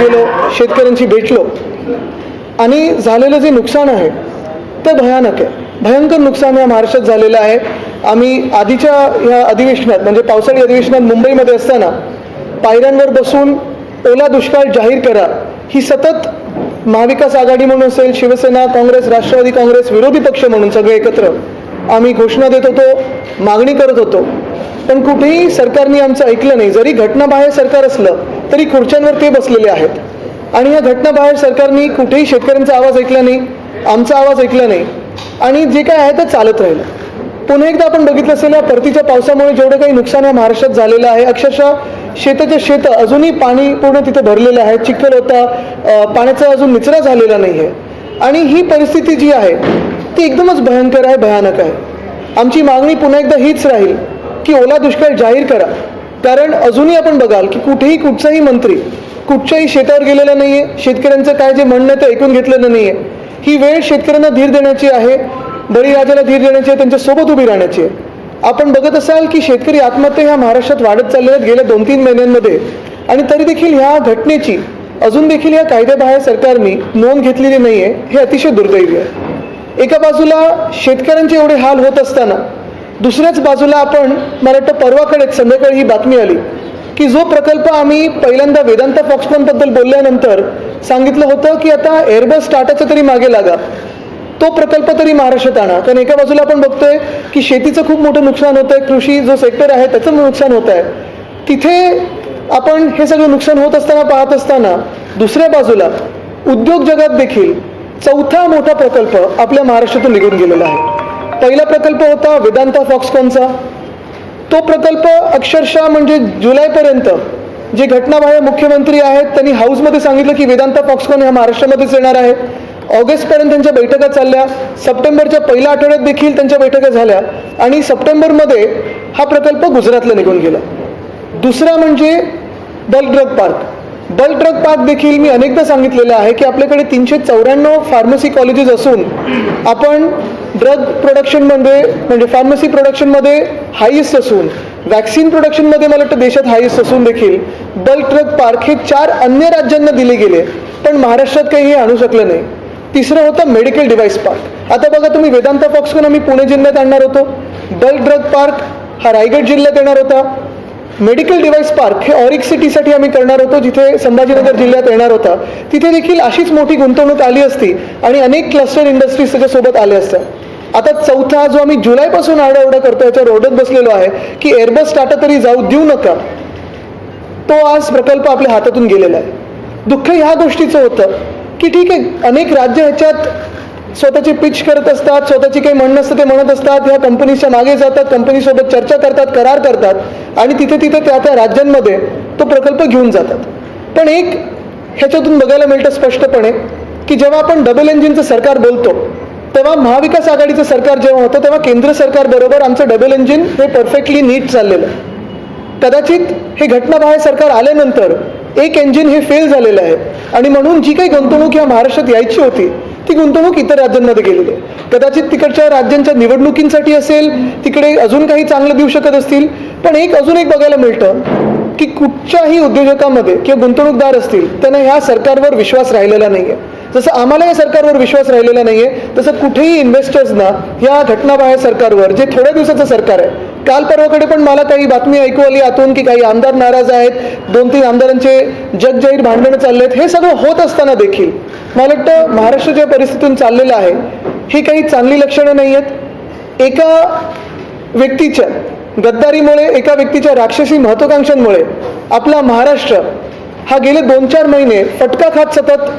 गेलो, शेतकऱ्यांशी भेटलो आणि झालेलं जे नुकसान आहे ते भयानक आहे. भयंकर नुकसान या महाराष्ट्रात झालेलं आहे. आम्ही आधीच्या ह्या अधिवेशनात म्हणजे पावसाळी अधिवेशनात मुंबईमध्ये असताना पायऱ्यांवर बसून ओला दुष्काळ जाहीर करा ही सतत महाविकास आघाडी म्हणून असेल, शिवसेना, काँग्रेस, राष्ट्रवादी काँग्रेस, विरोधी पक्ष म्हणून सगळे एकत्र आम्ही घोषणा देत होतो, मागणी करत होतो. पण कुठेही सरकारने आमचं ऐकलं नाही. जरी घटनाबाह्य सरकार असलं तरी खुर्च्यांवर ते बसलेले आहेत आणि या घटनाबाह्य सरकारने कुठेही शेतकऱ्यांचा आवाज ऐकला नाही, आमचा आवाज ऐकला नाही आणि जे काय आहे ते चालत राहिलं. पुन्हा एकदा आपण बघितलं असेल या परतीच्या पावसामुळे जेवढं काही नुकसान या महाराष्ट्रात झालेलं आहे, अक्षरशः शेताच्या शेत अजूनही पाणी पूर्ण तिथे भरलेलं आहे, चिखल होता, पाण्याचा अजून निचरा झालेला नाही आहे आणि ही परिस्थिती जी आहे ती एकदमच भयंकर आहे, भयानक आहे. आमची मागणी पुन्हा एकदा हीच राहील की ओला दुष्काळ जाहीर करा. कारण अजूनही आपण बघाल की कुठेही कुठचाही मंत्री कुठच्याही शेतावर गेलेला नाही आहे, शेतकऱ्यांचं काय जे म्हणणं आहे ते ऐकून घेतलेलं नाही आहे. ही वेळ शेतकऱ्यांना धीर देण्याची आहे, बळीराजाला धीर देण्याची आहे, त्यांच्यासोबत उभी राहण्याची आहे. आपण बघत असाल की शेतकरी आत्महत्या ह्या महाराष्ट्रात वाढत चालल्या आहेत गेल्या 2-3 महिन्यांमध्ये आणि तरी देखील ह्या घटनेची अजून देखील या कायद्याबाह्य सरकारने नोंद घेतलेली नाही आहे. हे अतिशय दुर्दैवी आहे. एका बाजूला शेतकऱ्यांचे एवढे हाल होत असताना दुसऱ्याच बाजूला आपण मला वाटतं परवाकडेच संध्याकाळी ही बातमी आली की जो प्रकल्प आम्ही पहिल्यांदा वेदांता फॉक्सकॉनबद्दल बोलल्यानंतर सांगितलं होतं की आता एअरबस टाटाच्या तरी मागे लागा, तो प्रकल्प तरी महाराष्ट्रात आणा. कारण एका बाजूला आपण बघतोय की शेतीचं खूप मोठं नुकसान होत आहे, कृषी जो सेक्टर आहे त्याचं नुकसान होत आहे. तिथे आपण हे सगळं नुकसान होत असताना पाहत असताना दुसऱ्या बाजूला उद्योग जगात देखील चौथा मोठा प्रकल्प आपल्या महाराष्ट्रातून निघून गेलेला आहे. पहिला प्रकल्प होता वेदांता फॉक्सकॉनचा. तो प्रकल्प अक्षरशः म्हणजे जुलैपर्यंत जे घटनाबाह्य मुख्यमंत्री आहेत त्यांनी हाऊसमध्ये सांगितलं की वेदांता फॉक्सकॉन ह्या महाराष्ट्रामध्येच येणार आहे. ऑगस्टपर्यंत त्यांच्या बैठका चालल्या, सप्टेंबरच्या पहिल्या आठवड्यात देखील त्यांच्या बैठका झाल्या आणि सप्टेंबरमध्ये हा प्रकल्प गुजरातला निघून गेला. दुसरा म्हणजे bulk drug park. Bulk drug park देखील मी अनेकदा सांगितलेलं आहे की आपल्याकडे 394 फार्मसी कॉलेजेस असून आपण ड्रग प्रोडक्शनमध्ये म्हणजे फार्मसी प्रोडक्शनमध्ये हायेस्ट असून वॅक्सिन प्रोडक्शनमध्ये मला वाटतं देशात हायेस्ट असून देखील बल्क ड्रग पार्क हे 4 अन्य राज्यांना दिले गेले पण महाराष्ट्रात काही हे आणू शकलं नाही. तिसरं होतं मेडिकल डिव्हाइस पार्क. आता बघा तुम्ही वेदांता फॉक्सकॉन आम्ही पुणे जिल्ह्यात आणणार होतो, बल्क ड्रग पार्क हा रायगड जिल्ह्यात येणार होता, मेडिकल डिव्हाइस पार्क हे ऑरिक सिटीसाठी आम्ही करणार होतो जिथे संभाजीनगर जिल्ह्यात येणार होता. तिथे देखील अशीच मोठी गुंतवणूक आली असती आणि अनेक क्लस्टर इंडस्ट्रीज त्याच्यासोबत आल्या असत्या. आता चौथा जो आम्ही जुलैपासून आरडाओरडा करतो याच्यावर ओरडत बसलेलो आहे की एअरबस टाटा तरी जाऊ देऊ नका, तो आज प्रकल्प आपल्या हातातून गेलेला आहे. दुःख ह्या गोष्टीचं होतं की ठीक आहे, अनेक राज्य ह्याच्यात स्वतःची पिच करत असतात, स्वतःची काही म्हणणं असतं ते म्हणत असतात, ह्या कंपनीच्या मागे जातात, कंपनीसोबत चर्चा करतात, करार करतात आणि तिथे त्या त्या राज्यांमध्ये तो प्रकल्प घेऊन जातात. पण एक ह्याच्यातून बघायला मिळतं स्पष्टपणे की जेव्हा आपण डबल इंजिनचं सरकार बोलतो तेव्हा महाविकास आघाडीचं सरकार जेव्हा होतं तेव्हा केंद्र सरकारबरोबर आमचं डबल इंजिन हे परफेक्टली नीट चाललेलं. कदाचित हे घटनाबाह्य सरकार आल्यानंतर एक इंजिन हे फेल झालेलं आहे आणि म्हणून जी काही गुंतवणूक ह्या महाराष्ट्रात यायची होती ती गुंतवणूक इतर राज्यांमध्ये गेलेली आहे. कदाचित तिकडच्या राज्यांच्या निवडणुकींसाठी असेल, तिकडे अजून काही चांगलं देऊ शकत असतील, पण अजून एक बघायला मिळतं की कुठच्याही उद्योजकांमध्ये किंवा गुंतवणूकदार असतील त्यांना ह्या सरकारवर विश्वास राहिलेला नाही आहे. जसं आम्हाला या सरकारवर विश्वास राहिलेला नाही आहे तसं कुठेही इन्व्हेस्टर्सना या घटनाबाह्य सरकारवर जे थोड्या दिवसाचं सरकार आहे, काल परवाकडे पण मला काही बातमी ऐकू आली आतून की काही आमदार नाराज आहेत, 2-3 आमदारांचे जगजाहीर भांडणं चालले आहेत. हे सगळं होत असताना देखील मला वाटतं महाराष्ट्राच्या परिस्थितीतून चाललेलं आहे ही काही चांगली लक्षणं नाही आहेत. एका व्यक्तीच्या गद्दारीमुळे, एका व्यक्तीच्या राक्षसी महत्वाकांक्षांमुळे आपला महाराष्ट्र हा गेले 2-4 महिने फटका खात सतत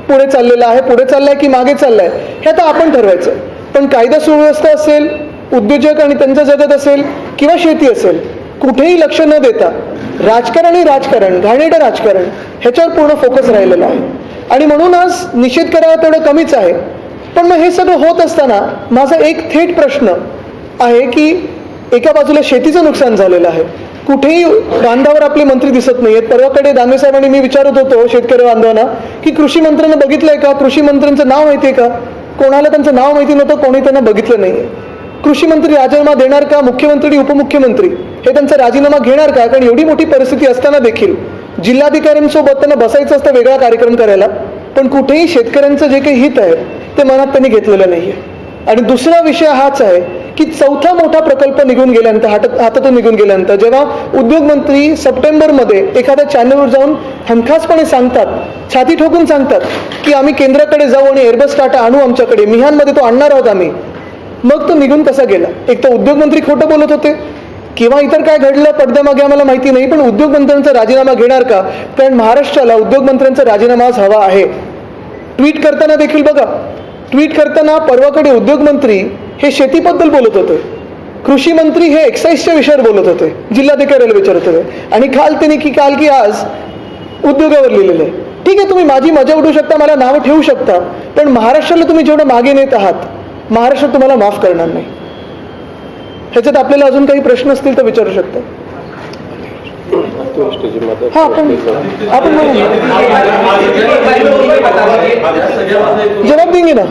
पुढे चाललेला आहे. पुढे चाललाय की मागे चाललाय हे आता आपण ठरवायचं. पण कायदा सुव्यवस्था असेल, उद्योजक आणि त्यांचं जगत असेल किंवा शेती असेल, कुठेही लक्ष न देता राजकारण, घाणेरडं राजकारण ह्याच्यावर पूर्ण फोकस राहिलेला आहे आणि म्हणून आज निषेध करावा तेवढं कमीच आहे. पण मग हे सगळं होत असताना माझा एक थेट प्रश्न आहे की एका बाजूला शेतीचं नुकसान झालेलं आहे, कुठेही बांधावर आपले मंत्री दिसत नाहीयेत. परवाकडे दानवे साहेबांनी मी विचारत होतो शेतकरी बांधवांना की कृषी मंत्र्यांना बघितलंय का, कृषी मंत्र्यांचं नाव माहितीये का? कोणाला त्यांचं नाव माहिती नव्हतं, कोणी त्यांना बघितलं नाहीये. कृषी मंत्री राजीनामा देणार का? मुख्यमंत्री उपमुख्यमंत्री हे त्यांचा राजीनामा घेणार का? कारण एवढी मोठी परिस्थिती असताना देखील जिल्हाधिकाऱ्यांसोबत त्यांना बसायचं असतं वेगळा कार्यक्रम करायला, पण कुठेही शेतकऱ्यांचं जे काही हित आहे ते मनात त्यांनी घेतलेलं नाही आहे. आणि दुसरा विषय हाच आहे की चौथा मोठा प्रकल्प निघून गेल्यानंतर हातातून निघून गेल्यानंतर जेव्हा उद्योगमंत्री सप्टेंबरमध्ये एखाद्या चॅनलवर जाऊन हमखासपणे सांगतात, छाती ठोकून सांगतात की आम्ही केंद्राकडे जाऊ आणि एअरबस टाटा आणू आमच्याकडे, मिहानमध्ये तो आणणार आहोत आम्ही, मग तो निघून कसा गेला? एक तर उद्योगमंत्री खोटं बोलत होते किंवा इतर काय घडलं पडद्यामागे आम्हाला माहिती नाही, पण उद्योगमंत्र्यांचा राजीनामा घेणार का? कारण महाराष्ट्राला उद्योगमंत्र्यांचा राजीनामाच हवा आहे. ट्विट करताना देखील बघा, ट्विट करताना परवाकडे उद्योगमंत्री हे शेतीबद्दल बोलत होते, कृषी मंत्री हे एक्साईजच्या विषयावर बोलत होते, जिल्हाधिकाऱ्याला विचारत होते, आणि काल की आज उद्योगावर लिहिलेलं आहे. ठीक आहे, तुम्ही माझी मजा उडवू शकता, मला नावं ठेवू शकता, पण महाराष्ट्राला तुम्ही जेवढं मागे नेत आहात, महाराष्ट्र तुम्हाला माफ करणार नाही. ह्याच्यात आपल्याला अजून काही प्रश्न असतील तर विचारू शकता. हा, आपण जवाब देंगे ना.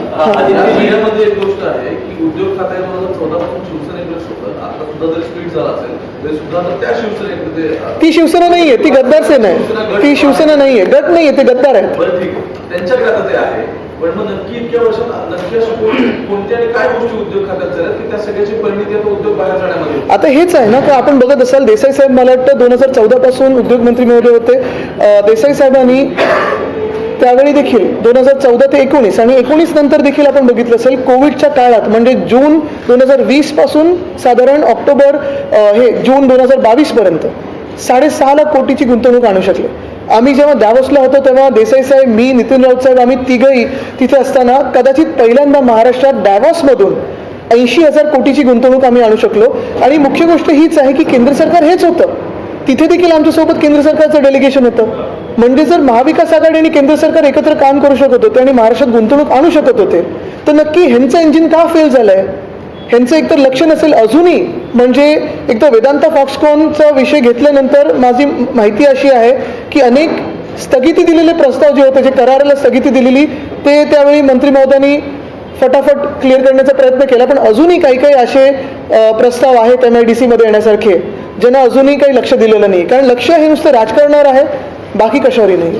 गोष्ट आहे की उद्योग खात्यामध्ये 14 पासून शिवसेनेकडे आता सुद्धा जर स्पीड झाला असेल तरी सुद्धा त्या शिवसेनेकडे ती शिवसेना नाहीये, ती गद्दार सेना आहे. ती शिवसेना नाहीये, गट नाहीये, ते गद्दार आहेत. बरं, ठीक आहे, त्यांच्याकडे आता ते आहे. पण मग नक्की इतक्या वर्षात नक्की अशा कोणत्या आणि काय गोष्टी उद्योग खात्यात झाल्यात की त्या सगळ्याची परिणिती आता उद्योग बाहेर जाण्यामध्ये? आता हेच आहे ना, की आपण बघत असाल देसाई साहेब मला वाटतं 2014 पासून उद्योगमंत्री महोदय होते. देसाई साहेबांनी त्यावेळी देखील 2014 ते 19 आणि 19 नंतर देखील आपण बघितलं असेल कोविडच्या काळात, म्हणजे जून 2020 पासून साधारण ऑक्टोबर जून 2022 पर्यंत 6.5 लाख कोटीची गुंतवणूक आणू शकले. आम्ही जेव्हा दावोसला होतो तेव्हा देसाई साहेब, मी, नितीन राऊत साहेब, आम्ही तिघही तिथे असताना कदाचित पहिल्यांदा महाराष्ट्रात दावोसमधून 80,000 कोटीची गुंतवणूक आम्ही आणू शकलो. आणि मुख्य गोष्ट हीच आहे की केंद्र सरकार हेच होतं, तिथे देखील आमच्यासोबत केंद्र सरकारचं डेलिगेशन होतं. म्हणजे जर महाविकास आघाडी आणि केंद्र सरकार एकत्र काम करू शकत होते आणि महाराष्ट्रात गुंतवणूक आणू शकत होते, तर नक्की ह्यांचं इंजिन का फेल झालंय? ह्यांचं एकतर लक्ष नसेल अजूनही. म्हणजे एकतर वेदांता फॉक्सकॉनचा विषय घेतल्यानंतर माझी माहिती अशी आहे की अनेक स्थगिती दिलेले प्रस्ताव जे होते, जे कराराला स्थगिती दिलेली, ते त्यावेळी मंत्री महोदयांनी फटाफट क्लिअर करण्याचा प्रयत्न केला. पण अजूनही काही काही असे प्रस्ताव आहेत MIDC मध्ये येण्यासारखे, ज्यांना अजूनही काही लक्ष दिलेलं नाही. कारण लक्ष हे नुसतं राजकारणावर आहे, बाकी कशावरही नाही.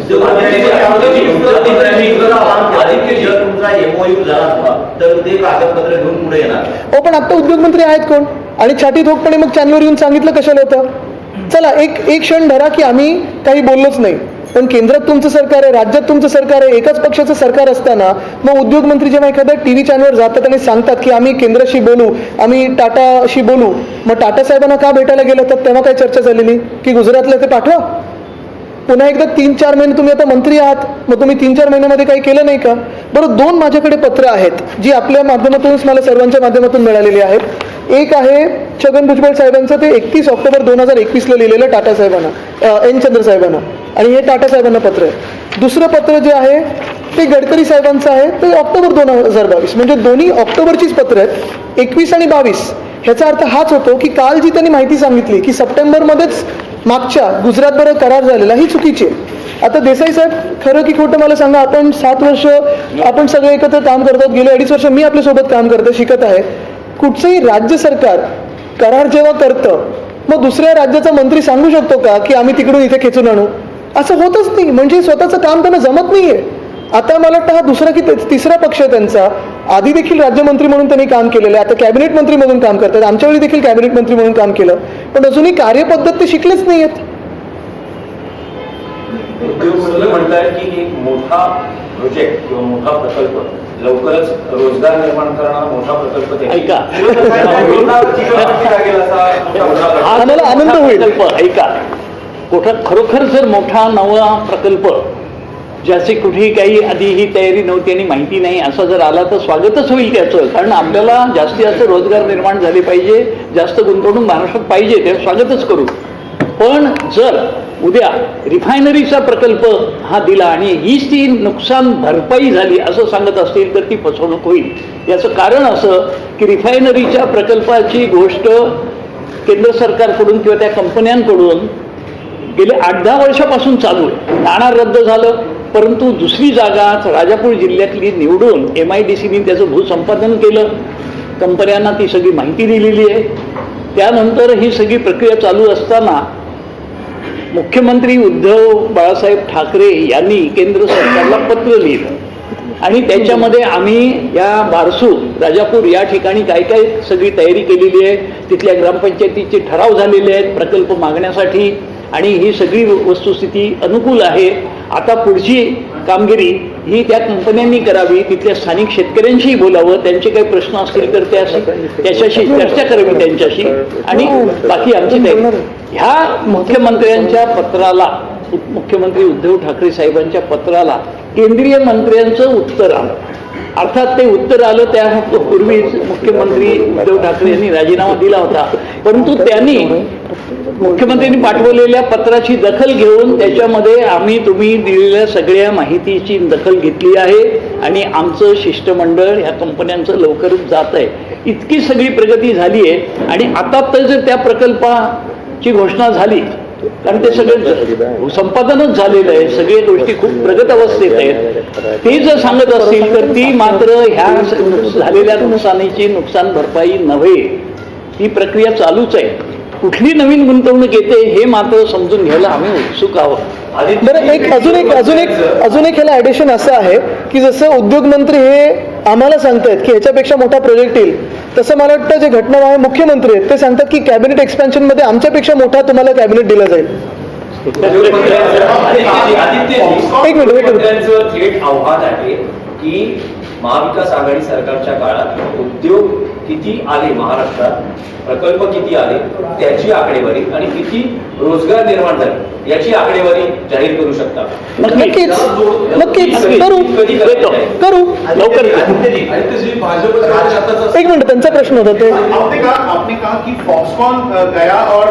हो, पण आता उद्योगमंत्री आहेत कोण? आणि छाती ठोकपणे मग चॅनलवर येऊन सांगितलं कशाला होतं? चला एक क्षण धरा की आम्ही काही बोललोच नाही, पण केंद्रात तुमचं सरकार आहे, राज्यात तुमचं सरकार आहे, एकाच पक्षाचं सरकार असताना मग उद्योगमंत्री जेव्हा एखाद्या TV चॅनलवर जातात आणि सांगतात की आम्ही केंद्राशी बोलू, आम्ही टाटाशी बोलू, मग टाटा साहेबांना का भेटायला गेलं तर तेव्हा काय चर्चा झालेली की गुजरातला ते पाठवा? पुन्हा एकदा 3-4 महिने तुम्ही आता मंत्री आहात, मग तुम्ही 3-4 महिन्यामध्ये काही केलं नाही का? बरं, 2 माझ्याकडे पत्र आहेत जी आपल्या माध्यमातूनच मला सर्वांच्या माध्यमातून मिळालेली आहेत. एक आहे छगन भुजबळ साहेबांचं, ते 31 ऑक्टोबर 2021ला लिहिलेलं टाटा साहेबांना, N. चंद्र साहेबांना, आणि हे टाटा साहेबांना पत्र आहे. दुसरं पत्र जे आहे ते गडकरी साहेबांचं आहे, ते ऑक्टोबर 2022, म्हणजे दोन्ही ऑक्टोबरचीच पत्र आहेत, 21 आणि 22. ह्याचा अर्थ हाच होतो की काल जी त्यांनी माहिती सांगितली की सप्टेंबरमध्येच मागच्या गुजरातबरोबर करार झालेला, ही चुकीची आहे. आता देसाई साहेब, खरं की खोटं मला सांगा, आपण 7 वर्ष आपण सगळे एकत्र काम करतात, गेले 2.5 वर्ष मी आपल्यासोबत काम करते, शिकत आहे. कुठचंही राज्य सरकार करार जेव्हा करतं, मग दुसऱ्या राज्याचा मंत्री सांगू शकतो का की आम्ही तिकडून इथे खेचून आणू? असं होतच नाही. म्हणजे स्वतःचं काम त्यांना जमत नाहीये. आता मला वाटतं हा दुसरा की तिसरा पक्ष आहे त्यांचा. आधी देखील राज्यमंत्री म्हणून त्यांनी काम केलेलं आहे, आता कॅबिनेट मंत्री म्हणून काम करतात, आमच्या वेळी देखील कॅबिनेट मंत्री म्हणून काम केलं, पण अजूनही कार्यपद्धत ते शिकलेच नाही आहेत. उद्योगमंत्री म्हणताय की एक मोठा प्रोजेक्ट किंवा मोठा प्रकल्प, लवकरच रोजगार निर्माण करणारा मोठा प्रकल्प ते ऐका, आम्हाला आनंद होईल. ऐका, खरोखर जर मोठा नवा प्रकल्प ज्याची कुठेही काही आधी ही तयारी नव्हती आणि माहिती नाही असा जर आला तर स्वागतच होईल त्याचं. कारण आपल्याला जास्तीत जास्त रोजगार निर्माण झाले पाहिजे, जास्त गुंतवणूक महाराष्ट्रात पाहिजे, ते स्वागतच करू. पण जर उद्या रिफायनरीचा प्रकल्प हा दिला आणि हीच ती नुकसान भरपाई झाली असं सांगत असतील तर ती फसवणूक होईल. याचं कारण असं की रिफायनरीच्या प्रकल्पाची गोष्ट केंद्र सरकारकडून किंवा त्या कंपन्यांकडून गेले 8-10 वर्षापासून चालू आहे. नाणार रद्द झालं, परंतु दुसरी जागा राजापूर जिल्ह्यातली निवडून MIDCने त्याचं भूसंपादन केलं, कंपन्यांना ती सगळी माहिती दिलेली आहे. त्यानंतर ही सगळी प्रक्रिया चालू असताना मुख्यमंत्री उद्धव बाळासाहेब ठाकरे यांनी केंद्र सरकारला पत्र लिहिलं आणि त्याच्यामध्ये आम्ही या बारसू राजापूर या ठिकाणी काय काय सगळी तयारी केलेली आहे, तिथल्या ग्रामपंचायतीचे ठराव झालेले आहेत प्रकल्प मागण्यासाठी आणि ही सगळी वस्तुस्थिती अनुकूल आहे. आता पुढची कामगिरी ही त्या कंपन्यांनी करावी, तिथल्या स्थानिक शेतकऱ्यांशीही बोलावं, त्यांचे काही प्रश्न असतील तर त्याच्याशी चर्चा करावी त्यांच्याशी आणि बाकी आमची तयारी. ह्या मुख्यमंत्र्यांच्या पत्राला, मुख्यमंत्री उद्धव ठाकरे साहेबांच्या पत्राला केंद्रीय मंत्र्यांचं उत्तर आलं. अर्थात ते उत्तर आलं त्या पूर्वीच मुख्यमंत्री उद्धव ठाकरे यांनी राजीनामा दिला होता, परंतु त्यांनी मुख्यमंत्र्यांनी पाठवलेल्या पत्राची दखल घेऊन त्याच्यामध्ये आम्ही तुम्ही दिलेल्या सगळ्या माहितीची दखल घेतली आहे आणि आमचं शिष्टमंडळ ह्या कंपन्यांचं लवकरच जात आहे. इतकी सगळी प्रगती झाली आहे आणि आता तर जर त्या प्रकल्पाची घोषणा झाली, कारण ते सगळं संपादनच झालेलं आहे, सगळ्या गोष्टी खूप प्रगत अवस्थेत आहेत, ते जर सांगत असतील तर ती मात्र ह्या झालेल्या नुकसानीची नुकसान भरपाई नव्हे, ती प्रक्रिया चालूच आहे. कुठली नवीन गुंतवणूक येते हे मात्र समजून घ्यायला आम्ही उत्सुक आहोत. बरं, अजून एक ह्याला ॲडिशन असं आहे की जसं उद्योग मंत्री हे आम्हाला सांगतायत की ह्याच्यापेक्षा मोठा प्रोजेक्ट येईल, तसं मला वाटतं जे घटना आहे मुख्यमंत्री आहेत ते सांगतात की कॅबिनेट एक्सपेन्शन मध्ये आमच्यापेक्षा मोठा तुम्हाला कॅबिनेट दिला जाईल. एक मिनिट. थेट आव्हान आहे की महाविकास आघाडी सरकारच्या काळात उद्योग किती आले महाराष्ट्रात, प्रकल्प किती आले त्याची आकडेवारी आणि किती रोजगार निर्माण झाले याची आकडेवारी जाहीर करू शकता. नक्कीच करू लवकर. एक मिनिट, त्यांचा प्रश्न होता ते. आपने कहा कि फॉक्सकॉन गया और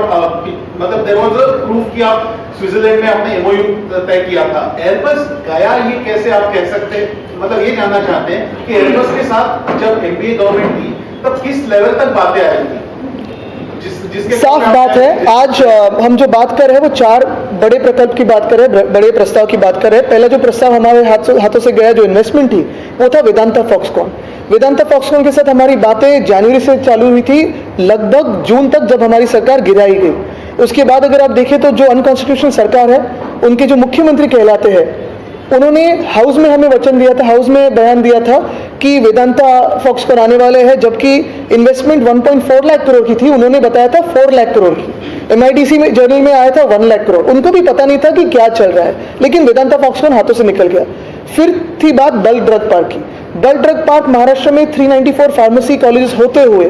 मतलब देयर वाज अ प्रूफ कि आप स्विट्जरलैंड में आपने एमओयू तय किया था. एयरबस गया ये कैसे आप कह सकते हैं, मतलब ये जानना चाहते हैं कि एयरबस के साथ जब एनडीए गवर्नमेंट थी तब किस लेवल तक बातें आई थी? जिसके साफ बात है, आज हम जो बात कर रहे हैं वो 4 बड़े प्रकल्प की बात कर रहे हैं, बड़े प्रस्ताव की बात कर रहे हैं. पहला जो प्रस्ताव हमारे हाथों से गया, जो इन्वेस्टमेंट थी, वो था वेदांता फॉक्सकॉन. वेदांता फॉक्सकॉन के साथ हमारी बातें जनवरी से चालू हुई थी, लगभग जून तक जब हमारी सरकार गिराई गई. उसके बाद अगर आप देखें तो जो अनकॉन्स्टिट्यूशनल सरकार है, उनके जो मुख्यमंत्री कहलाते हैं, उन्होंने हाउस में हमें वचन दिया था, हाउस में बयान दिया था कि वेदांता फॉक्सकॉन आने वाले हैं, जबकि इन्वेस्टमेंट 1.4 लाख करोड़ की थी, उन्होंने बताया था 4 लाख करोड़ की. MIDC में जर्नल में आया था 1 लाख करोड़. उनको भी पता नहीं था कि क्या चल रहा है, लेकिन वेदांता फॉक्सकॉन हाथों से निकल गया. फिर थी बात बल्क ड्रग पार्क की. बल्क ड्रग पार्क महाराष्ट्र में 394 फार्मेसी कॉलेजेस होते हुए,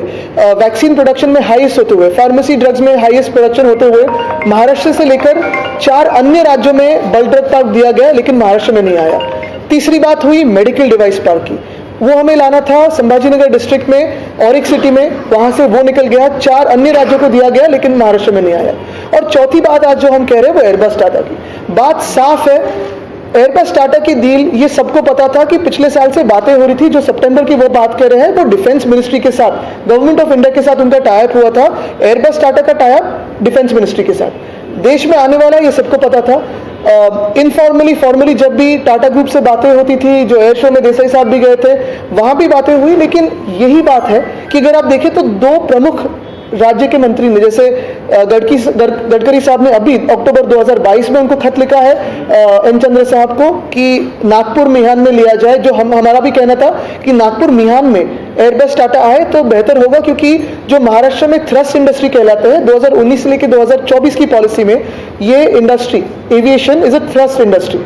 वैक्सीन प्रोडक्शन में हाईएस्ट होते हुए, फार्मेसी ड्रग्स में हाईएस्ट प्रोडक्शन होते हुए महाराष्ट्र से लेकर 4 अन्य राज्यों में बल्क ड्रग पार्क दिया गया, लेकिन महाराष्ट्र में नहीं आया. तीसरी बात हुई मेडिकल डिवाइस पार्क की. वो हमें लाना था संभाजीनगर डिस्ट्रिक्ट में, ऑरिक सिटी में, वहां से वो निकल गया. 4 अन्य राज्यों को दिया गया, लेकिन महाराष्ट्र में नहीं आया. और चौथी बात आज जो हम कह रहे हैं वो एयरबस टाटा की. बात साफ है, एयरबस टाटा की डील, ये सबको पता था कि पिछले साल से बातें हो रही थी. जो सितंबर की वो बात कर रहे हैं वो डिफेंस मिनिस्ट्री के साथ, गवर्नमेंट ऑफ इंडिया के साथ उनका टाइप हुआ था. एयरबस टाटा का टाइप डिफेंस मिनिस्ट्री के साथ देश में आने वाला, ये सबको पता था. इनफॉर्मली फॉर्मली जब भी टाटा ग्रुप से बातें होती थी, जो एयर शो में देसाई साहब भी गए थे, वहां भी बातें हुई. लेकिन यही बात है कि अगर आप देखें तो 2 प्रमुख राज्य के मंत्री ने, जैसे गडकरी साहब ने अभी अक्टूबर 2022 में उनको खत लिखा है एन चंद्र साहब को कि नागपुर मिहान में लिया जाए. जो हमारा भी कहना था कि नागपुर मिहान में एयरबस टाटा आए तो बेहतर होगा, क्योंकि जो महाराष्ट्र में थ्रस्ट इंडस्ट्री कहलाते हैं, 2019 से लेकर 2024 की पॉलिसी में ये industry aviation is a thrust industry.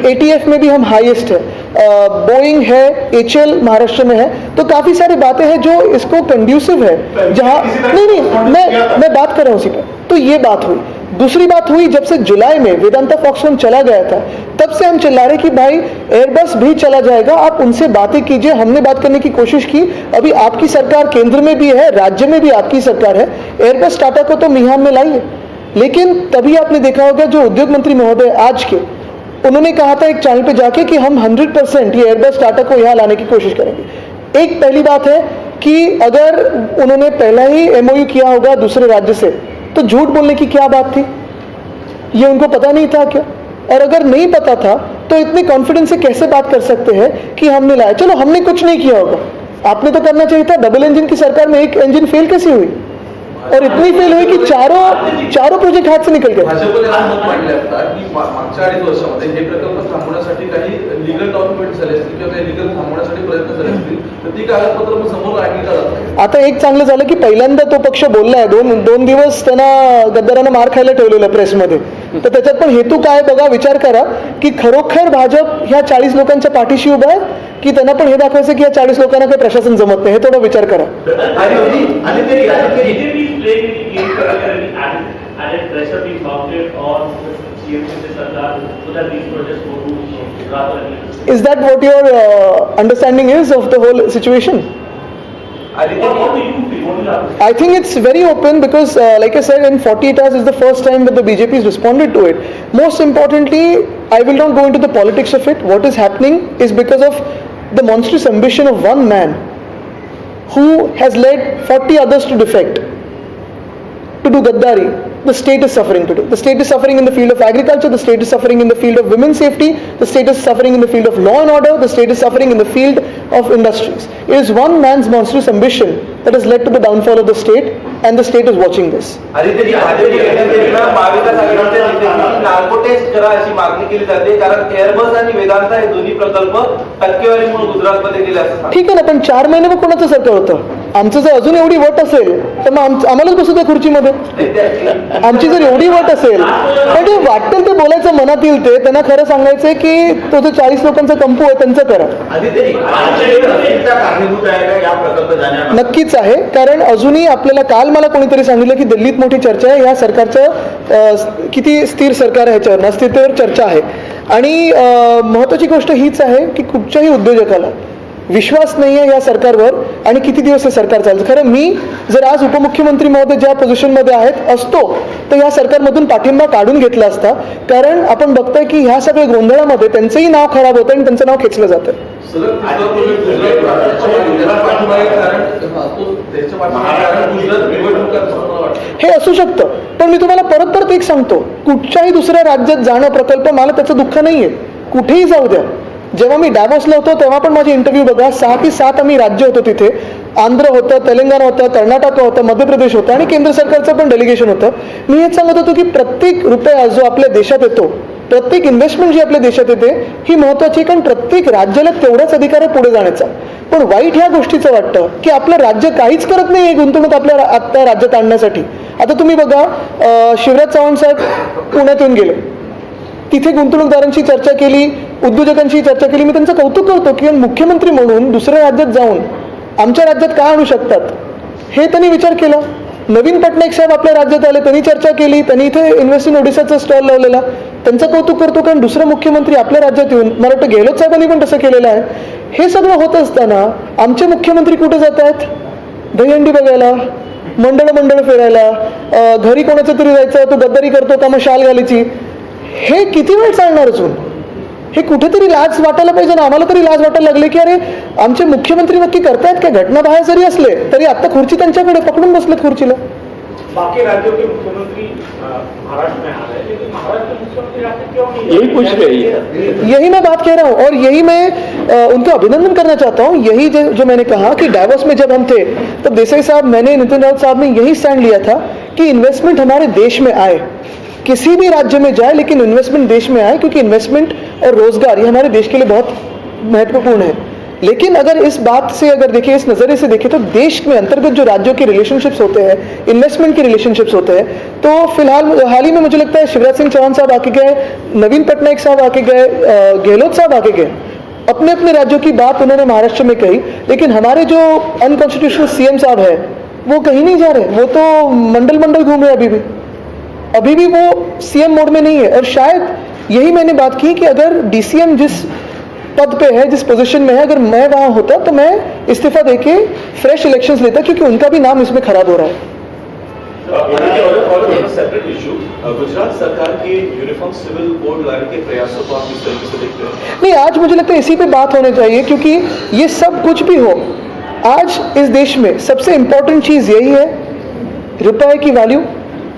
ATF में भी हम हाईएस्ट है, बोइंग है, HL महाराष्ट्र में है. तो काफी सारी बातें हैं जो इसको कंड्यूसिव है. जहां नहीं मैं बात कर रहा हूं उसी पर. तो ये बात हुई. दूसरी बात हुई, जब से जुलाई में वेदांता फॉक्सकॉन चला गया था, तब से हम चिल्ला रहे कि भाई एयरबस भी चला जाएगा, आप उनसे बातें कीजिए. हमने बात करने की कोशिश की. अभी आपकी सरकार केंद्र में भी है, राज्य में भी आपकी सरकार है. एयरबस टाटा को तो मिहान में लाइए. लेकिन तभी आपने देखा होगा जो उद्योग मंत्री महोदय आज के, उन्होंने कहा था एक चैनल पे जाके कि हम 100% ये एयरबस टाटा को यहाँ लाने की कोशिश करेंगे. एक पहली बात है कि अगर उन्होंने पहला ही MOU किया होगा दूसरे राज्य से, तो झूठ बोलने की क्या बात थी? ये उनको पता नहीं था क्या? और अगर नहीं पता था तो इतने कॉन्फिडेंस से कैसे बात कर सकते हैं कि हमने लाया? चलो हमने कुछ नहीं किया होगा, आपने तो करना चाहिए था. डबल इंजन की सरकार में एक इंजन फेल कैसे हुई? और इतनी फेल हुई कि चारों प्रोजेक्ट हाथ से निकल गए. भाजपने असं मत मांडले आता की मागच्या 2.5 वर्षामध्ये हे प्रकल्प थांबवण्यासाठी काही लीगल डॉक्युमेंट झाले असतील किंवा काही लीगल थांबवण्यासाठी प्रयत्न झाले असतील तर ती कागदपत्र मग समोर आणली जातात. आता एक चांगलं झालं की पहिल्यांदा तो पक्ष बोललाय. दोन दिवस त्यांना गद्दारांना मार खायला ठेवलेलं प्रेसमध्ये. तर त्याच्यात पण हेतू काय बघा, विचार करा की खरोखर भाजप ह्या 40 लोकांच्या पाठीशी उभा आहे की त्यांना पण हे दाखवायचं की या 40 लोकांना काही प्रशासन जमत नाही. हे थोडा विचार करा. added pressure being mounted on CM Sarkar so that these projects go to rather early. Is that what your understanding is of the whole situation? What do you feel? What do you have? I think it's very open because like I said, in 48 hours is the first time that the BJP has responded to it. Most importantly, I will not go into the politics of it. What is happening is because of the monstrous ambition of one man who has led 40 others to defect, to do Gaddari. The state is suffering today. The state is suffering in the field of agriculture, the state is suffering in the field of women's safety, the state is suffering in the field of law and order, the state is suffering in the field of industries. It is one man's monstrous ambition that has led to the downfall of the state, and the state is watching this. आदित्यजी, भाजपची नेत्यांकडे महाविकास आघाडीच्या नेत्यांनी narco taste करा अशी मागणी केली जाते, कारण एअरबस आणि वेदांता हे दोन्ही प्रकल्प टक्केवारीमुळे गुजरातमध्ये गेले असं सांगतात. ठीक आहे ना, पण 4 महिने मग कोणाचं सरकार होतं? आमचं जर अजून एवढी वट असेल तर मग आम्हालाच बसू त्या खुर्चीमध्ये. आमची जर एवढी वट असेल पण ते वाटेल ते बोलायचं मनात येईल ते, त्यांना खरं सांगायचंय की तो जो 40 लोकांचा कंपू आहे त्यांचं करा. नक्कीच आहे, कारण अजूनही आपल्याला काल मला कोणीतरी सांगितलं की दिल्लीत मोठी चर्चा आहे, या सरकारचं किती स्थिर सरकार आहे ह्याच्यावर, अस्थिरतेवर चर्चा आहे. आणि महत्त्वाची गोष्ट हीच आहे की कुठच्याही उद्योजकाला विश्वास नाही आहे या सरकारवर आणि किती दिवस हे सरकार चालतं. खरं मी जर आज उपमुख्यमंत्री महोदय ज्या पोझिशनमध्ये आहेत असतो तर या सरकारमधून पाठिंबा काढून घेतला असता, कारण आपण बघतोय की ह्या सगळ्या गोंधळामध्ये त्यांचंही नाव खराब होतं आणि त्यांचं नाव खेचलं जातं. सलग तिसरा प्रोजेक्ट गुजरात पाठिंबा आहे, कारण त्याच्या पाठिंबा गुजरात निवडणूक मला वाटतं हे असू शकतं. पण मी तुम्हाला परत एक सांगतो, कुठच्याही दुसऱ्या राज्यात जाणं प्रकल्प मला त्याचं दुःख नाहीये, कुठेही जाऊ द्या. जेव्हा मी डॅवोसला होतो तेव्हा पण माझे इंटरव्ह्यू बघा, 6 की 7 आम्ही राज्य होतो तिथे. आंध्र होतं, तेलंगणा होतं, कर्नाटक होतं, मध्य प्रदेश होतं आणि केंद्र सरकारचं पण डेलिगेशन होतं. मी हेच सांगत होतो की प्रत्येक रुपया जो आपल्या देशात येतो, प्रत्येक इन्व्हेस्टमेंट जी आपल्या देशात येते ही महत्त्वाची आहे, कारण प्रत्येक राज्याला तेवढाच अधिकार आहे पुढे जाण्याचा. पण वाईट ह्या गोष्टीचं वाटतं की आपलं राज्य काहीच करत नाही आहे गुंतवणूक आपल्या राज्यात आणण्यासाठी. आता तुम्ही बघा, शिवराज चव्हाण साहेब पुण्यात येऊन गेले, तिथे गुंतवणूकदारांशी चर्चा केली, उद्योजकांशी चर्चा केली. मी त्यांचं कौतुक करतो की मुख्यमंत्री म्हणून दुसऱ्या राज्यात जाऊन आमच्या राज्यात काय आणू शकतात हे त्यांनी विचार केला. नवीन पटनायक साहेब आपल्या राज्यात आले, त्यांनी चर्चा केली, त्यांनी इथे इन्व्हेस्ट इन ओडिशाचा स्टॉल लावलेला. त्यांचं कौतुक करतो, कारण दुसरा मुख्यमंत्री आपल्या राज्यात येऊन, मला वाटतं गेहलोत साहेबांनी पण तसं केलेलं आहे. हे सगळं होत असताना आमचे मुख्यमंत्री कुठे जात आहेत? दहीहंडी बघायला, मंडळ फिरायला, घरी कोणाचं तरी जायचं, तो गद्दारी करतो का मग शाल घालायची. हे किती वेळ चालणार अजून? हे कुठेतरी लाज वाटायला पाहिजे ना. आम्हाला तरी लाज वाटायला लागले की अरे आमचे मुख्यमंत्री नक्की करतायत काय? घटनाबाह्य जरी असले तरी आता खुर्ची त्यांच्याकडे पकडून बसलेत खुर्चीला. बाकी राज्यों के मुख्यमंत्री महाराष्ट्र में आ रहे हैं, लेकिन महाराष्ट्र के मुख्यमंत्री आते क्यों नहीं? यही पूछ रही है, यही मैं बात कह रहा हूँ और यही मैं उनका अभिनंदन करना चाहता हूँ. यही जो मैंने कहा कि डावोस में जब हम थे तब देसाई साहब, मैंने, नितिन राउत साहब ने यही स्टैंड लिया था कि इन्वेस्टमेंट हमारे देश में आए, किसी भी राज्य में जाए लेकिन इन्वेस्टमेंट देश में आए, क्योंकि इन्वेस्टमेंट और रोजगार ये हमारे देश के लिए बहुत महत्वपूर्ण है. लेकिन अगर इस बात से अगर देखिए, इस नज़रिए से देखें तो देश में अंतर्गत जो राज्यों के रिलेशनशिप्स होते हैं, इन्वेस्टमेंट के रिलेशनशिप्स होते हैं, तो फिलहाल हाल ही में मुझे लगता है शिवराज सिंह चौहान साहब आके गए, नवीन पटनायक साहब आके गए, गहलोत साहब आके गए, अपने अपने राज्यों की बात उन्होंने महाराष्ट्र में कही. लेकिन हमारे जो अनकॉन्स्टिट्यूशनल सीएम साहब है वो कहीं नहीं जा रहे, वो तो मंडल घूम रहे अभी भी वो सीएम मोड में नहीं है. और शायद यही मैंने बात की कि अगर डीसीएम जिस पद पे है, जिस पोजीशन में है, अगर मैं वहां होता तो मैं इस्तीफा देके फ्रेश इलेक्शंस लेता, क्योंकि उनका भी नाम इसमें खराब हो रहा है. सेपरेट इशू, गुजरात सरकार के यूनिफॉर्म सिविल कोड लाने के प्रयासों को आप किस तरीके से देखते हैं? नहीं, आज मुझे लगता है इसी पे बात होनी चाहिए, क्योंकि ये सब कुछ भी हो, आज इस देश में सबसे इंपॉर्टेंट चीज यही है, रुपए की वैल्यू,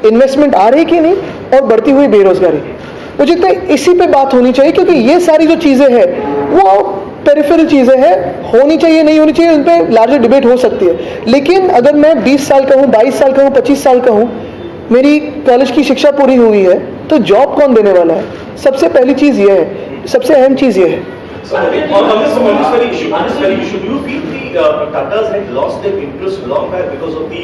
इन्वेस्टमेंट आ रही कि नहीं, और बढ़ती हुई बेरोजगारी. मुझे लगता है इसी पे बात होनी चाहिए, क्योंकि ये सारी जो चीजें हैं वो पेरिफेरल चीज़ें हैं, होनी चाहिए नहीं होनी चाहिए, उन पर लार्जर डिबेट हो सकती है। लेकिन अगर मैं 20 साल का हूँ, 22 साल का हूँ, 25 साल का हूँ, मेरी कॉलेज की शिक्षा पूरी हुई है, तो जॉब कौन देने वाला है? सबसे पहली चीज़ ये है, सबसे अहम चीज़ ये है। So, on this very issue, do you feel the Tatas had lost their interest long back because of the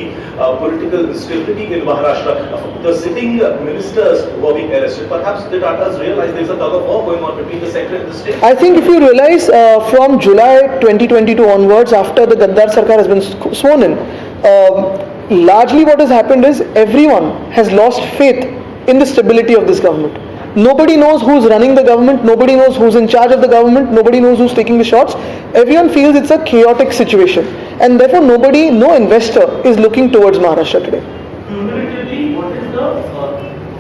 political instability in Maharashtra? The sitting ministers who are being arrested, perhaps the Tatas realize there's a tug of war going on between the center and the state. I think if you realize from July 2022 onwards, after the Gaddar Sarkar has been sworn in, largely what has happened is everyone has lost faith in the stability of this government. Nobody knows who's running the government, nobody knows who's in charge of the government, nobody knows who's taking the shots. Everyone feels it's a chaotic situation, and therefore no investor is looking towards Maharashtra today. Cumulatively, what is the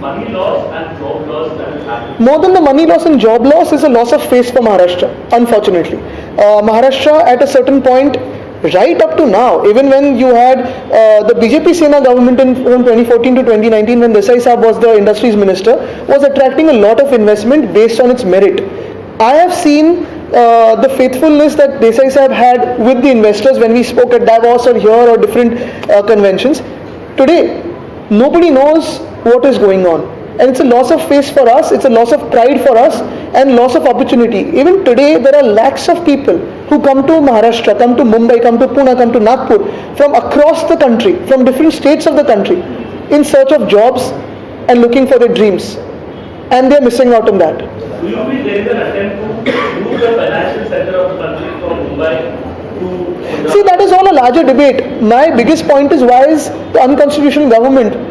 money loss and job loss that is happening? More than the money loss and job loss is a loss of face for Maharashtra, unfortunately. Maharashtra at a certain point, right up to now, even when you had the BJP Sena government from 2014 to 2019, when Desai Saab was the industries minister, was attracting a lot of investment based on its merit. I have seen the faithfulness that Desai Saab had with the investors when we spoke at Davos or here or different conventions. Today, nobody knows what is going on. And it's a loss of face for us, it's a loss of pride for us, and loss of opportunity. Even today, there are lakhs of people who come to Maharashtra, come to Mumbai, come to Pune, come to Nagpur, from across the country, from different states of the country, in search of jobs and looking for their dreams. And they're missing out on that. Do you believe there is an attempt to move the financial center of the country from Mumbai to... See, that is all a larger debate. My biggest point is, why is the unconstitutional government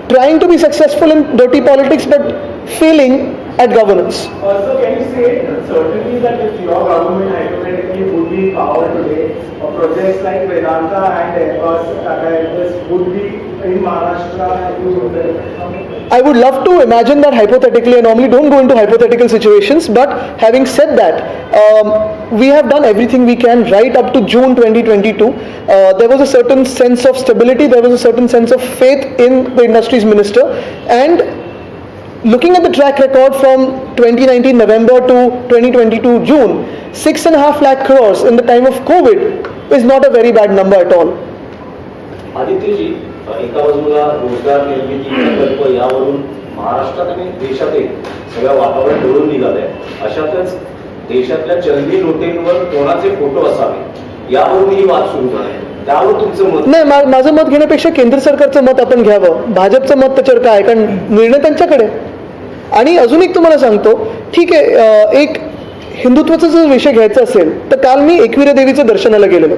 trying to be successful in dirty politics but failing at governance? Also, can you say certainly that if your government hypothetically would be in power today, projects like Vedanta and Airbus would be in Maharashtra, and you would I would love to imagine that hypothetically. I normally don't go into hypothetical situations, but having said that, we have done everything we can right up to June 2022. There was a certain sense of stability, there was a certain sense of faith in the industries minister, and looking at the track record from 2019 November to 2022 June, 6.5 lakh crores in the time of COVID is not a very bad number at all. आदित्यजी, एका बाजूला रोजगार निर्मिती प्रकल्प यावरून महाराष्ट्रात आणि देशातही सगळं वातावरण ढवळून निघालंय. अशातच देशातल्या चलनी नोटेंवर कोणाचे फोटो असावे यावरूनही वाद सुरू झालाय. त्यावर तुमचं मत? नाही, माझं मत घेण्यापेक्षा केंद्र सरकारचं मत आपण घ्यावं. भाजपचं मत त्याच्यावर काय, कारण निर्णय त्यांच्याकडे. आणि अजून एक तुम्हाला सांगतो, ठीक आहे, एक हिंदुत्वाचा जर विषय घ्यायचा असेल तर काल मी एकविरा देवीचं दर्शनाला गेलेलो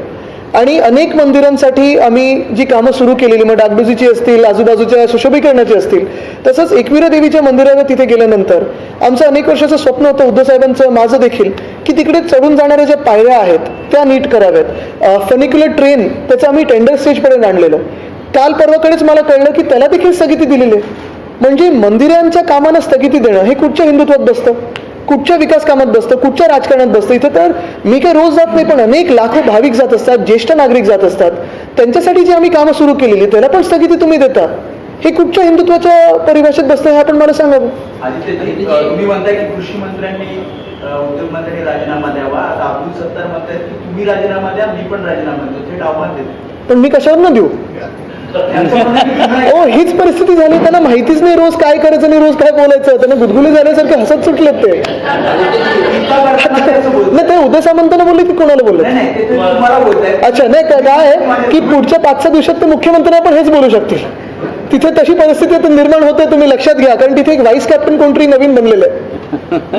आणि अनेक मंदिरांसाठी आम्ही जी कामं सुरू केलेली, मग डागडुजीची असतील, आजूबाजूच्या सुशोभीकरणाची असतील, तसंच एकविरा देवीच्या मंदिराला तिथे गेल्यानंतर आमचं अनेक वर्षाचं स्वप्न होतं, उद्धव साहेबांचं, माझं देखील, की तिकडे चढून जाणाऱ्या ज्या पायऱ्या आहेत त्या नीट कराव्यात. फनिक्युलर ट्रेन, त्याचं आम्ही टेंडर स्टेजपर्यंत आणलेलं. काल परवाकडेच मला कळलं की त्याला देखील स्थगिती दिलेली आहे. म्हणजे मंदिरांच्या कामांना स्थगिती देणं हे कुठच्या हिंदुत्वात बसतं, कुठच्या विकास कामात बसतं, कुठच्या राजकारणात बसतं? इथं तर मी काही रोज जात नाही, पण अनेक लाखो भाविक जात असतात, ज्येष्ठ नागरिक जात असतात. त्यांच्यासाठी जी आम्ही कामं सुरू केलेली त्याला पण स्थगिती तुम्ही देता. हे कुठच्या हिंदुत्वाच्या परिभाषेत बसतं हे आपण मला सांगावं. तुम्ही म्हणताय की कृषी मंत्र्यांनी उद्योगमंत्र्यांनी राजीनामा द्यावा. आता अब्दुल सत्तार म्हणतायत की तुम्ही राजीनामा द्या, मी पण राजीनामा देतो, थेट आव्हान देतो. पण मी कशावर न देऊ? हीच परिस्थिती झाली. त्यांना माहितीच नाही रोज काय करायचं आणि रोज काय बोलायचं. त्यांना गुदगुली झाल्यासारखे हसत सुटलेत ते. नाही, ते उदय सामंतांना बोलले की कोणाला बोलले? अच्छा, नाही काय आहे की पुढच्या 5-6 दिवसात ते मुख्यमंत्र्यांना पण हेच बोलू शकतील. तिथे तशी परिस्थिती आता निर्माण होते, तुम्ही लक्षात घ्या. कारण तिथे एक व्हाईस कॅप्टन कोणतरी नवीन बनलेलं आहे.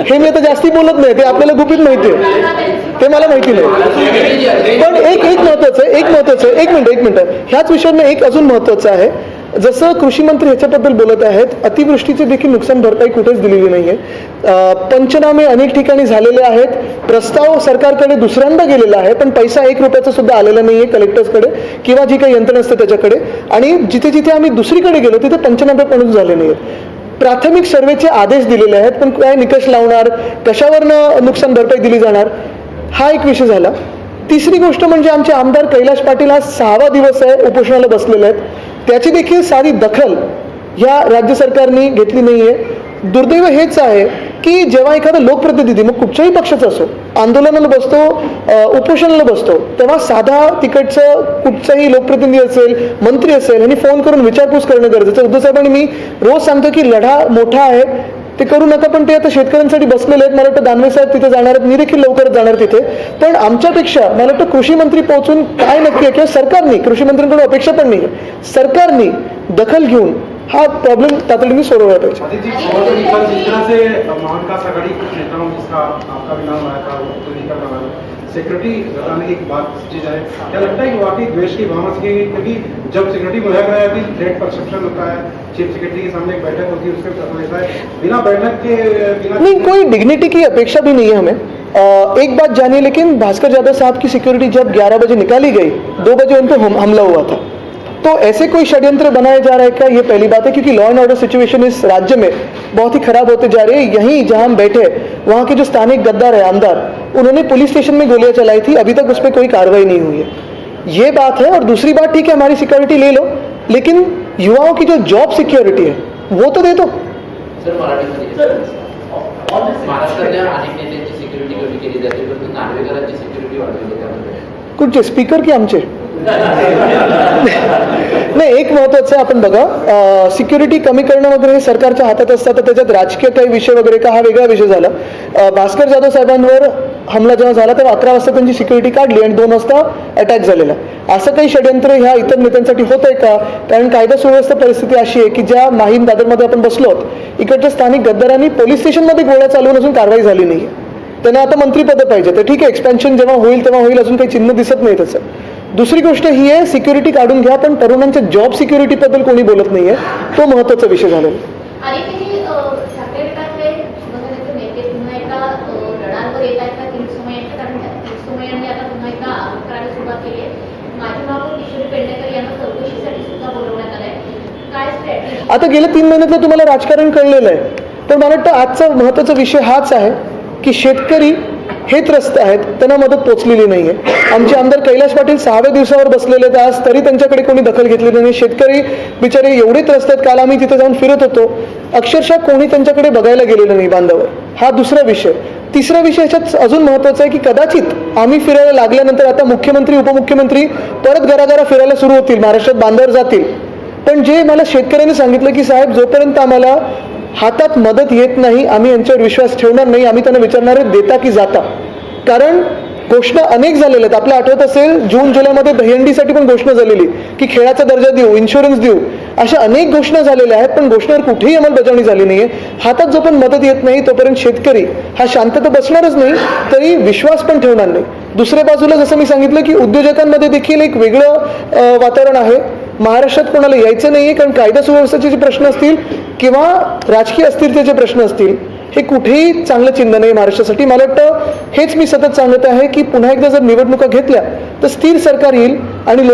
हे मी आता जास्ती बोलत नाही, ते आपल्याला गुपित माहिती आहे, ते मला माहिती नाही. पण एक महत्वाचं एक मिनिट ह्याच विषयानं एक अजून महत्वाचं आहे. जसं कृषी मंत्री ह्याच्याबद्दल बोलत आहेत, अतिवृष्टीचे देखील नुकसान भरपाई कुठेच दिलेली नाहीये. पंचनामे अनेक ठिकाणी झालेले आहेत. प्रस्ताव सरकारकडे दुसऱ्यांदा गेलेला आहे, पण पैसा 1 रुपयाचा सुद्धा आलेला नाहीये कलेक्टर्सकडे किंवा जी काही यंत्रणा असते त्याच्याकडे. आणि जिथे जिथे आम्ही दुसरीकडे गेलो तिथे पंचनामे पण झाले नाहीत. प्राथमिक सर्वेचे आदेश दिलेले आहेत, पण काय निकष लावणार, कशावरनं नुकसान भरपाई दिली जाणार, हा एक विषय झाला. तिसरी गोष्ट म्हणजे आमचे आमदार कैलाश पाटील हा 6वा दिवस आहे उपोषणाला बसलेले आहेत. त्याची देखील सारी दखल ह्या राज्य सरकारने घेतली नाहीये. दुर्दैव हेच आहे की जेव्हा एखादा लोकप्रतिनिधी मग कुठच्याही पक्षाचा असो आंदोलनाला बसतो, उपोषणाला बसतो, तेव्हा साधा तिकडचं कुठचाही लोकप्रतिनिधी असेल, मंत्री असेल, यांनी फोन करून विचारपूस करणं गरजेचं. उद्धव साहेबांनी मी रोज सांगतो की लढा मोठा आहे, ते करू नका, पण ते आता शेतकऱ्यांसाठी बसलेले आहेत. मला वाटतं दानवे साहेब तिथे जाणार आहेत, मी देखील लवकरच जाणार तिथे. पण आमच्यापेक्षा मला वाटतं कृषी मंत्री पोहोचून काय नक्की आहे किंवा सरकारने, कृषी मंत्र्यांकडून अपेक्षा पण नाही आहे, सरकारने दखल घेऊन हा प्रॉब्लेम तातडीने सोडवला पाहिजे. महाविकास आघाड़ी कुछ नेताओं जिसका आपका भी नाम आया था तो लेकर बना सिक्योरिटी लगाने की बात की जाए, क्या लगता है कि वाकई द्वेष की भावना से, क्योंकि जब सिक्योरिटी मुहैया कराया थी थ्रेट परसेप्शन होता है, चीफ सेक्रेटरी के सामने एक बैठक होती है, उसके ऐसा है बिना बैठक के बिना नहीं, कोई डिग्निटी की अपेक्षा भी नहीं है हमें. एक बात जानिए, लेकिन भास्कर जाधव साहब की सिक्योरिटी जब 11 बजे निकाली गई, 2 बजे उन पर हमला हुआ था. तो ऐसे कोई षड्यंत्र बनाया जा रहा है क्या, ये पहली बात है, क्योंकि लॉ एंड ऑर्डर सिचुएशन इस राज्य में बहुत ही खराब होते जा रही है. यहीं जहां हम बैठे, वहां के जो स्थानिक गद्दार है, आमदार, उन्होंने पुलिस स्टेशन में गोलियां चलाई थी, अभी तक उस पर कोई कार्रवाई नहीं हुई है. ये बात है. और दूसरी बात, ठीक है हमारी सिक्योरिटी ले लो, लेकिन युवाओं की जो जॉब सिक्योरिटी है वो तो दे दो. सर मराठीमध्ये महाराष्ट्रातल्या अनेक नेत्यांची सिक्युरिटी कमी केली जाते, परंतु नार्वेकरांची सिक्युरिटी वाढवली त्यामध्ये कुठचे स्पीकर की आमचे? नाही, एक महत्त्वाचं आपण बघा, सिक्युरिटी कमी करणं वगैरे हे सरकारच्या हातात असतात, तर त्याच्यात राजकीय काही विषय वगैरे का, हा वेगळा विषय झाला. भास्कर जाधव साहेबांवर हमला जेव्हा झाला तेव्हा 11 वाजता त्यांची सिक्युरिटी काढली आणि 2 वाजता अटॅक झालेला. असं काही षड्यंत्र ह्या इतर नेत्यांसाठी होत आहे का? कारण कायदा सुव्यवस्था परिस्थिती अशी आहे की ज्या माहीम दादरमध्ये आपण बसलो आहोत, इकडच्या स्थानिक गद्दारांनी पोलीस स्टेशनमध्ये गोळ्या चालवून अजून कारवाई झाली नाही. त्यांना आता मंत्रीपद पाहिजे, तर ठीक आहे एक्सपेन्शन जेव्हा होईल तेव्हा होईल, अजून काही चिन्ह दिसत नाही त्याचं. दुसरी गोष्ट ही आहे, सिक्युरिटी काढून घ्या, पण तरुणांच्या जॉब सिक्युरिटीबद्दल कोणी बोलत नाहीये, तो महत्त्वाचा विषय झालेला. आणि काही ठाकरे गटातले नेते पुन्हा एकदा लढांवर येत आहेत का किरीट सोमय्या यांच्या, कारण किरीट सोमय्या यांनी आता पुन्हा एकदा आरोप करायला सुरुवात केली आहे. माजी महापौर किशोरी पेडणेकर यांना चौकशीसाठी सुद्धा बोलवण्यात आलंय. काय स्ट्रॅटेजी? आता गेल्या 3 महिन्यातलं तुम्हाला राजकारण कळलेलं आहे, पण मला वाटतं आजचा महत्त्वाचा विषय हाच आहे की शेतकरी हे त्रस्त आहेत, त्यांना मदत पोचलेली नाहीये. आमचे आमदार कैलास पाटील 6व्या दिवसावर बसलेले आहेत आज, तरी त्यांच्याकडे कोणी दखल घेतलेली नाही. शेतकरी बिचारे एवढे त्रस्त आहेत, काल आम्ही तिथे जाऊन फिरत होतो, अक्षरशः कोणी त्यांच्याकडे बघायला गेलेलं नाही बांधावर. हा दुसरा विषय. तिसरा विषय ह्याच्यात अजून महत्त्वाचा आहे की कदाचित आम्ही फिरायला लागल्यानंतर आता मुख्यमंत्री उपमुख्यमंत्री परत घराघरा फिरायला सुरू होतील, महाराष्ट्रात बांधावर जातील. पण जे मला शेतकऱ्यांनी सांगितलं की साहेब, जोपर्यंत आम्हाला हातात मदत येत नाही आम्ही यांच्यावर विश्वास ठेवणार नाही, आम्ही त्यांना विचारणार आहे देता की जाता. कारण घोषणा अनेक झालेल्या आहेत. आपल्या आठवत असेल जून जुलैमध्ये दहीहंडीसाठी पण घोषणा झालेली की खेळाचा दर्जा देऊ, इन्शुरन्स देऊ, अशा अनेक घोषणा झालेल्या आहेत, पण घोषणावर कुठेही अंमलबजावणी झाली नाहीये. हातात जो पण मदत येत नाही तोपर्यंत शेतकरी हा शांतता बसणारच नाही, तरी विश्वास पण ठेवणार नाही. दुसऱ्या बाजूला जसं मी सांगितलं की उद्योजकांमध्ये देखील एक वेगळं वातावरण आहे. महाराष्ट्रात कोणाला यायचं नाहीये, कारण कायदा सुव्यवस्थेचे जे प्रश्न असतील किंवा राजकीय अस्थिरतेचे प्रश्न असतील, हे कुठेही चांगलं चिन्ह नाही महाराष्ट्रासाठी. मला वाटतं हेच मी सतत सांगत आहे की पुन्हा एकदा जर निवडणुका घेतल्या तर स्थिर सरकार येईल आणि